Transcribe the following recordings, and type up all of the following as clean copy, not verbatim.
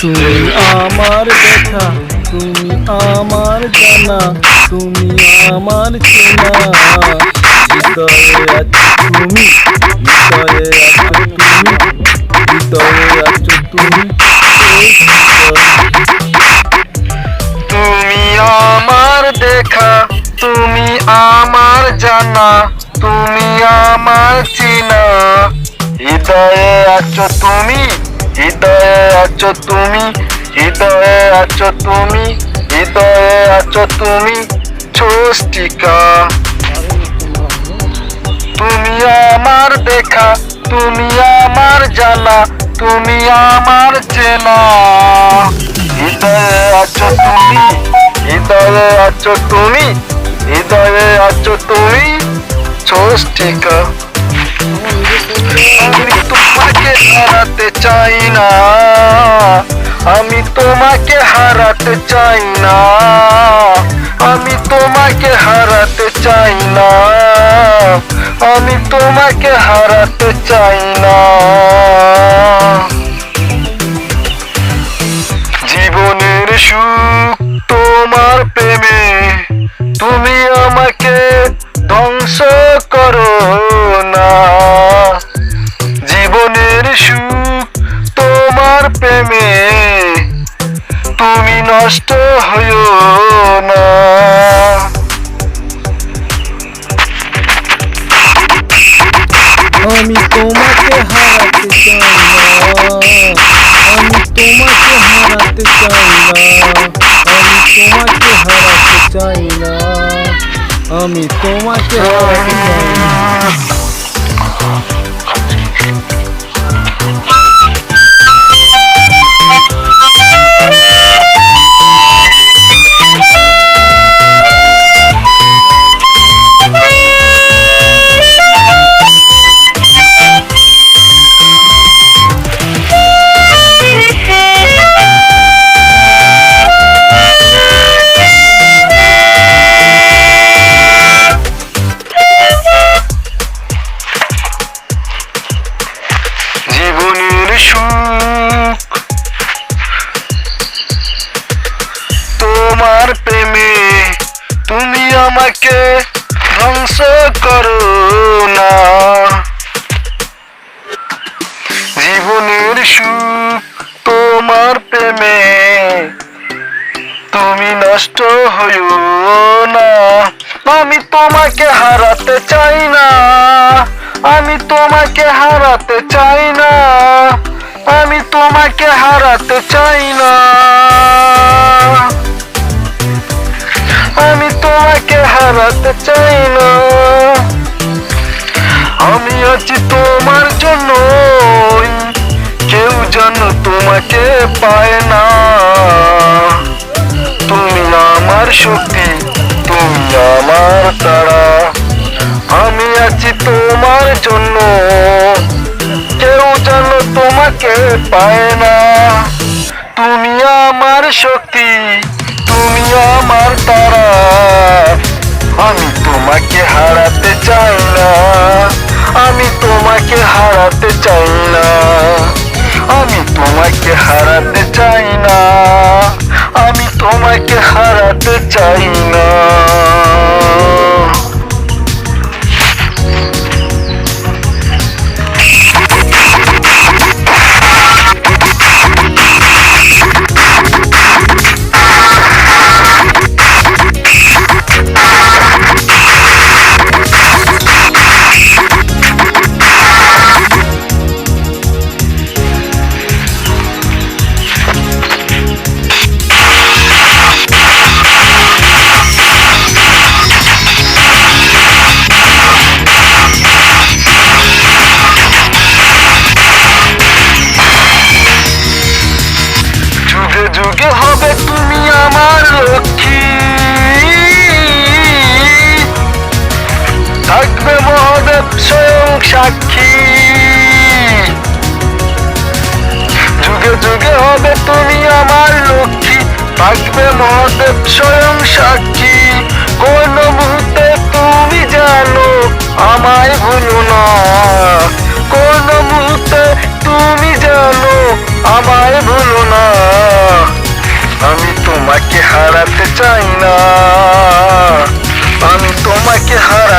তুমি আমার দেখা, তুমি আমার জানা, তুমি আমার চেনা। হৃদয়ে আছো তুমি, হৃদয়ে আছো তুমি, হৃদয়ে আছো তুমি। তুমি আমার দেখা, তুমি আমার জানা, তুমি আমার চেনা। হৃদয়ে আছো তুমি, হৃদয়ে আছো তুমি, হৃদয়ে আছো তুমি, হৃদয়ে আছো তুমি। ষষ্ঠিকা তুমি আমার দেখা, তুমি আমার জানা, তুমি আমার চেনা। হৃদয়ে আছো তুমি, হৃদয়ে আছো তুমি, হৃদয়ে আছো তুমি। ষষ্ঠিকা আমি তোমাকে হারাতে চাই না, আমি তোমাকে হারাতে চাই না, আমি তোমাকে হারাতে চাই না, আমি তোমাকে হারাতে চাই না। জীবনের সুখ তোমার প্রেমে, তুমি আমাকে ধ্বংস করো না। জীবনের সুখ তোমার প্রেমে, তুমি নষ্ট হইও না। আমি তোমাকে হারাতে চাই না, আমি তোমাকে হারাতে চাই না, আমি তোমাকে হারাতে চাই না, আমি তোমাকে হারাতে চাই না। জীবনের সুখ তোমার প্রেমে, তুমি আমাকে ধ্বংস করো না। জীবনের সুখ তোমার প্রেমে, তুমি নষ্ট হইও না। আমি তোমাকে হারাতে চাই না, আমি তোমাকে হারাতে চাই না, আমি তোমাকে হারাতে চাই না, আমি তোমাকে হারাতে চাই না। আমি আছি তোমার জন্য, কেউ যেন তোমাকে পায় না। তুমি আমার শক্তি, তুমি আমার তারা। আমি আছি তোমার জন্য, কেউ যেন তোমাকে পায় না। তুমি আমার শক্তি, তুমি আমার তারা। আমি তোমাকে হারাতে চাই না, আমি তোমাকে হারাতে চাই না, আমি তোমাকে হারাতে চাই না, আমি তোমাকে হারাতে চাই না। যুগে হবে তুমি আমার লক্ষ্মী, থাকবে মহাদেব স্বয়ং সাক্ষী। যুগে যুগে হবে তুমি আমার লক্ষ্মী, থাকবে মহাদেব স্বয়ং সাক্ষী। কোন মুহূর্তে তুমি জানো আমায় ভুলো না, কোন মুহূর্তে তুমি জানো আমায় ভুলো না।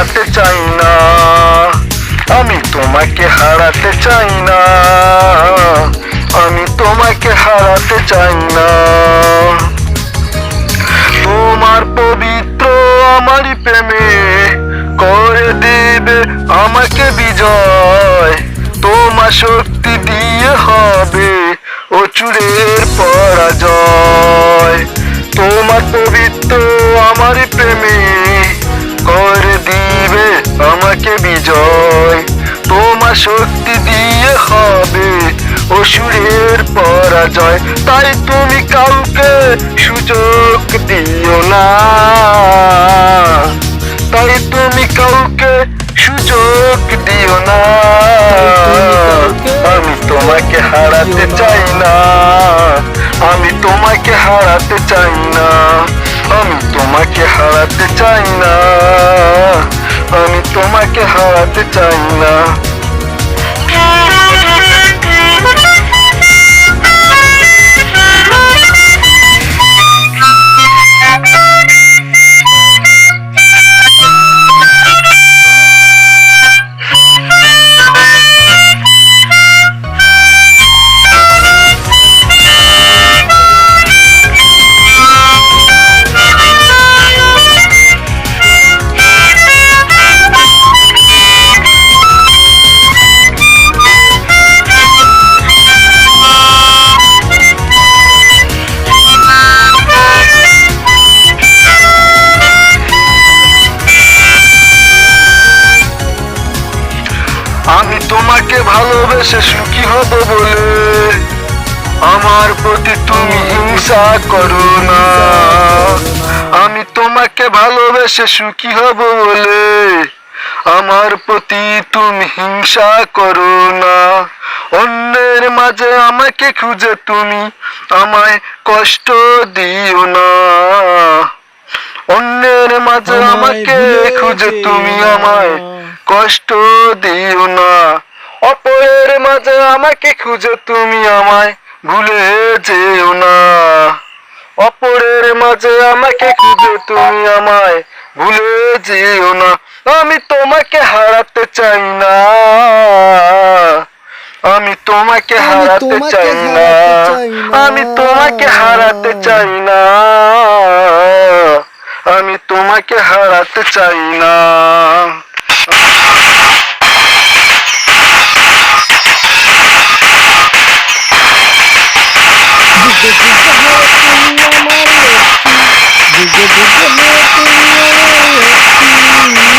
হারাতে চাই না, আমি তোমাকে হারাতে চাই না, আমি তোমাকে হারাতে চাই না। তোমার পবিত্র আমারই প্রেমে করে দেবে আমাকে বিজয়, তোমার শক্তি দিয়ে হবে অচুরের পরাজয়। তোমার পবিত্র আমারই প্রেমে করে দিবে আমাকে বিজয়, তোমার শক্তি দিয়ে হবে অসুরের পরাজয়। তাই তুমি কাউকে সুযোগ দিও না, তাই তুমি কাউকে সুযোগ দিও না, আমি তোমাকে হারাতে চাই না, আমি তোমাকে হারাতে চাই না, আমি তোমাকে হারাতে চাই না, আমি তোমাকে হারাতে চাই না। আমি তোমাকে ভালোবেসে সুখী হব বলে আমার প্রতি তুমি হিংসা করো না, আমি তোমাকে ভালোবেসে সুখী হব বলে আমার প্রতি তুমি হিংসা করো না। অন্যের মাঝে আমাকে খুঁজে তুমি আমায় কষ্ট দিও না, অন্যের মাঝে আমাকে খুঁজে তুমি আমায় কষ্ট দিও না, অপরের মাঝে আমাকে খুঁজে তুমি আমায় ভুলে যেও না, অপরের মাঝে আমাকে খুঁজে তুমি আমায় ভুলে যেও না। আমি তোমাকে হারাতে চাই না, আমি তোমাকে হারাতে চাই না, আমি তোমাকে হারাতে চাই না, আমি তোমাকে হারাতে চাই না। যুগে যুগে হয়ে তুমি আমার লক্ষ্মী, যুগে যুগে হয়ে তুমি আমার লক্ষ্মী।